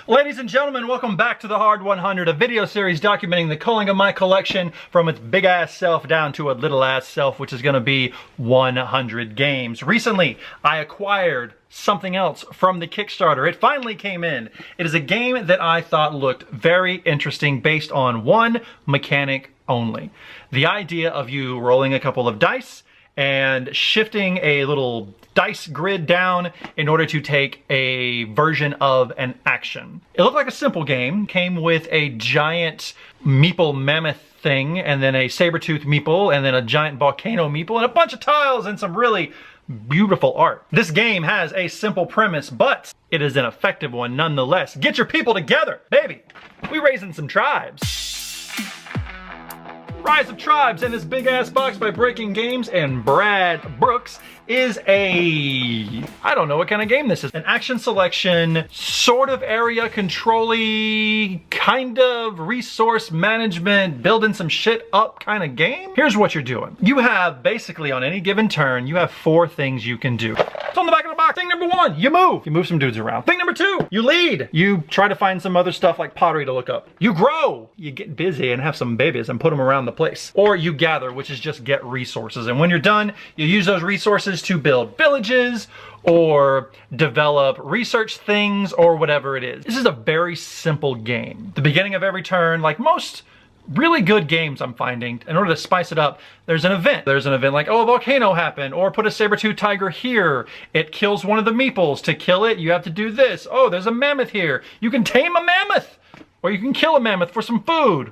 Ladies and gentlemen, welcome back to the Hard 100, a video series documenting the culling of my collection from its big ass self down to a little ass self, which is going to be 100 games. Recently, I acquired something else from the Kickstarter. It finally came in. It is a game that I thought looked very interesting based on one mechanic only. The idea of you rolling a couple of dice and shifting a little dice grid down in order to take a version of an action. It looked like a simple game. Came with a giant meeple mammoth thing, and then a saber-tooth meeple, and then a giant volcano meeple, and a bunch of tiles and some really beautiful art. This game has a simple premise, but it is an effective one nonetheless. Get your people together, baby. We raising some tribes. Rise of Tribes in this big ass box by Breaking Games, and Brad Brooks is I don't know what kind of game this is. An action selection, sort of area control-y, kind of resource management, building some shit up kind of game. Here's what you're doing. You have basically on any given turn, you have 4 things you can do. It's on the back of the box. Thing number 1, you move. You move some dudes around. Thing number 2, you lead. You try to find some other stuff like pottery to look up. You grow. You get busy and have some babies and put them around the place. Or you gather, which is just get resources. And when you're done, you use those resources to build villages or develop research things or whatever it is. This is a very simple game. The beginning of every turn, like most really good games I'm finding, in order to spice it up, there's an event. There's an event like, oh, a volcano happened, or put a saber-tooth tiger here. It kills one of the meeples. To kill it, you have to do this. Oh, there's a mammoth here. You can tame a mammoth, or you can kill a mammoth for some food,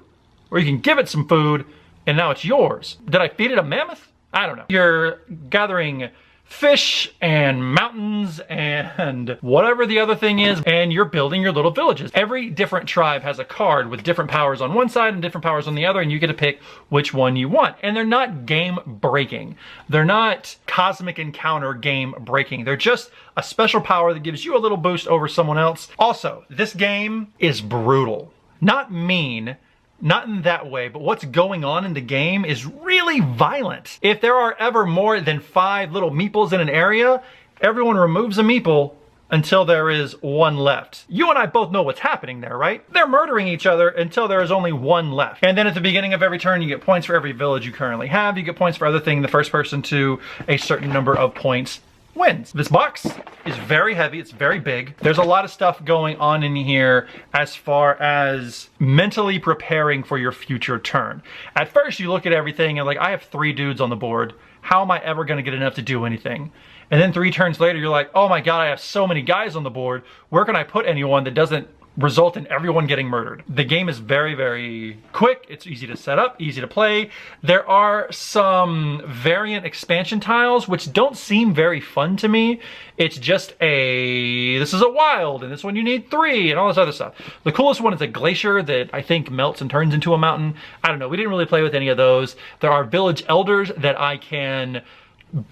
or you can give it some food, and now it's yours. Did I feed it a mammoth? I don't know. You're gathering fish and mountains and whatever the other thing is, and you're building your little villages. Every different tribe has a card with different powers on one side and different powers on the other, and you get to pick which one you want. And they're not game breaking. They're not cosmic encounter game breaking. They're just a special power that gives you a little boost over someone else. Also, this game is brutal. Not mean, not in that way, but what's going on in the game is really violent. If there are ever more than 5 little meeples in an area, everyone removes a meeple until there is 1 left. You and I both know what's happening there, right? They're murdering each other until there is only 1 left. And then at the beginning of every turn, you get points for every village you currently have. You get points for other things. The first person to a certain number of points wins. This box is very heavy, it's very big. There's a lot of stuff going on in here as far as mentally preparing for your future turn. At first you look at everything and like, I have 3 dudes on the board. How am I ever gonna get enough to do anything? And then 3 turns later, you're like, oh my God, I have so many guys on the board. Where can I put anyone that doesn't result in everyone getting murdered? The game is very, very quick. It's easy to set up, easy to play. There are some variant expansion tiles which don't seem very fun to me. It's just this is a wild, and this one you need 3, and all this other stuff. The coolest one is a glacier that I think melts and turns into a mountain. I don't know, we didn't really play with any of those. There are village elders that I can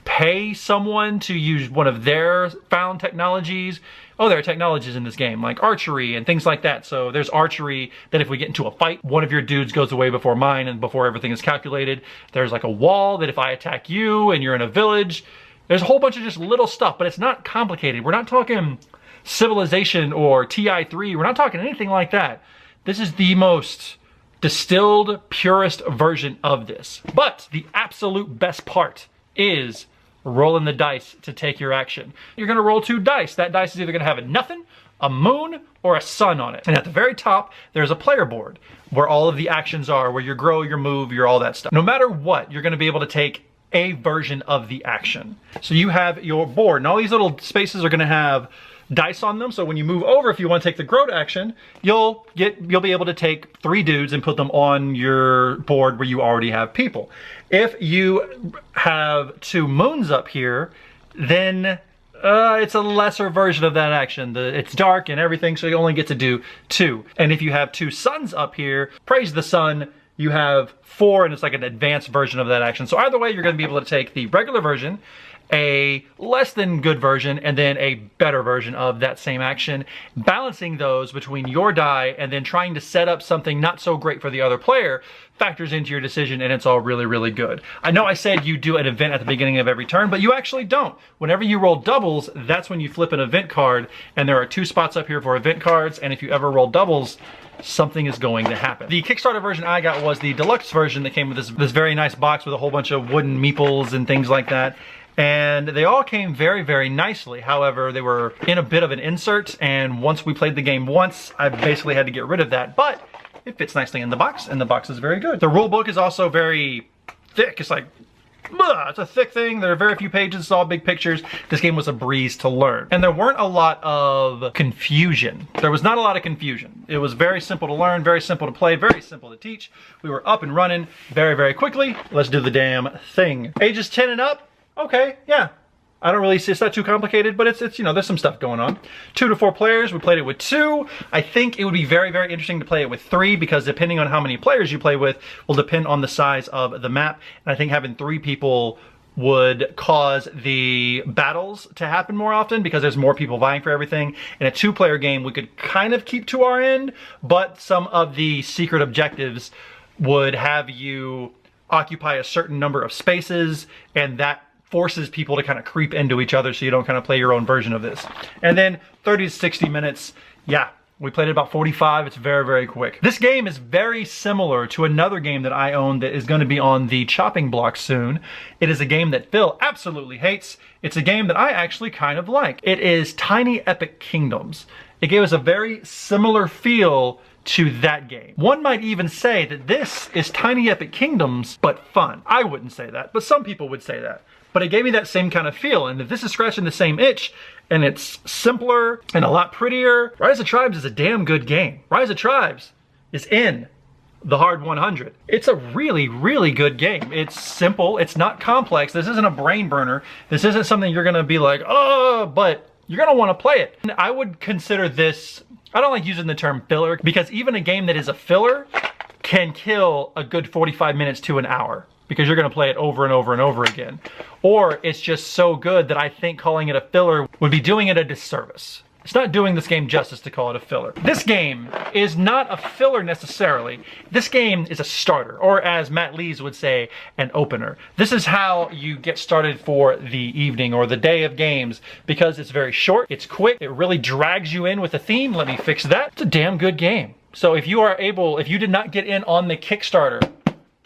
pay someone to use one of their found technologies. Oh, there are technologies in this game, like archery and things like that. So there's archery that if we get into a fight, one of your dudes goes away before mine and before everything is calculated. There's like a wall that if I attack you and you're in a village, there's a whole bunch of just little stuff, but it's not complicated. We're not talking Civilization or TI3. We're not talking anything like that. This is the most distilled, purest version of this. But the absolute best part is rolling the dice to take your action. You're gonna roll 2 dice. That dice is either gonna have a nothing, a moon, or a sun on it. And at the very top, there's a player board where all of the actions are, where you grow, your move, your all that stuff. No matter what, you're gonna be able to take a version of the action. So you have your board, and all these little spaces are gonna have dice on them. So when you move over, if you want to take the growth action, you'll be able to take 3 dudes and put them on your board where you already have people. If you have 2 moons up here, then it's a lesser version of that action. It's dark and everything, so you only get to do 2. And if you have 2 suns up here, praise the sun, you have 4, and it's like an advanced version of that action. So either way, you're going to be able to take the regular version a less than good version, and then a better version of that same action. Balancing those between your die and then trying to set up something not so great for the other player factors into your decision, and it's all really, really good. I know I said you do an event at the beginning of every turn, but you actually don't. Whenever you roll doubles, that's when you flip an event card, and there are 2 spots up here for event cards, and if you ever roll doubles, something is going to happen. The Kickstarter version I got was the deluxe version that came with this very nice box with a whole bunch of wooden meeples and things like that. And they all came very, very nicely. However, they were in a bit of an insert, and once we played the game once, I basically had to get rid of that. But it fits nicely in the box, and the box is very good. The rule book is also very thick. It's like, it's a thick thing. There are very few pages. It's all big pictures. This game was a breeze to learn. And there weren't a lot of confusion. There was not a lot of confusion. It was very simple to learn, very simple to play, very simple to teach. We were up and running very, very quickly. Let's do the damn thing. Ages 10 and up? Okay, yeah. I don't really see, it's not too complicated, but it's you know, there's some stuff going on. 2 to 4 players, we played it with 2. I think it would be very, very interesting to play it with 3 because depending on how many players you play with will depend on the size of the map. And I think having 3 people would cause the battles to happen more often because there's more people vying for everything. In a 2-player game, we could kind of keep to our end, but some of the secret objectives would have you occupy a certain number of spaces, and that forces people to kind of creep into each other so you don't kind of play your own version of this. And then 30 to 60 minutes, yeah, we played it about 45. It's very, very quick. This game is very similar to another game that I own that is going to be on the chopping block soon. It is a game that Phil absolutely hates. It's a game that I actually kind of like. It is Tiny Epic Kingdoms. It gave us a very similar feel to that game. One might even say that this is Tiny Epic Kingdoms, but fun. I wouldn't say that, but some people would say that. But it gave me that same kind of feel, and if this is scratching the same itch, and it's simpler and a lot prettier, Rise of Tribes is a damn good game. Rise of Tribes is in the Hard 100. It's a really, really good game. It's simple, it's not complex, this isn't a brain burner, this isn't something you're gonna be like, oh, but you're gonna wanna play it. And I would consider this, I don't like using the term filler, because even a game that is a filler can kill a good 45 minutes to an hour. Because you're gonna play it over and over and over again. Or it's just so good that I think calling it a filler would be doing it a disservice. It's not doing this game justice to call it a filler. This game is not a filler necessarily. This game is a starter, or as Matt Lees would say, an opener. This is how you get started for the evening or the day of games, because it's very short, it's quick, it really drags you in with a theme. Let me fix that. It's a damn good game. So if you are able, if you did not get in on the Kickstarter,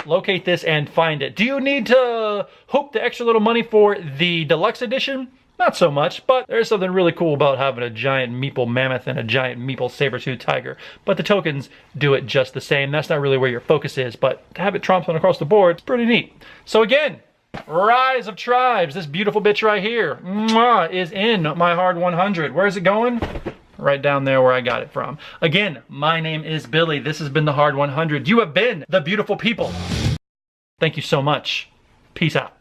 locate this and find it. Do you need to hope the extra little money for the deluxe edition? Not so much, but there's something really cool about having a giant meeple mammoth and a giant meeple saber-tooth tiger. But the tokens do it just the same. That's not really where your focus is, but to have it tromping across the board, it's pretty neat. So again, Rise of Tribes, this beautiful bitch right here, is in my Hard 100. Where's it going? Right down there where I got it from. Again, my name is Billy. This has been the Hard 100. You have been the beautiful people. Thank you so much. Peace out.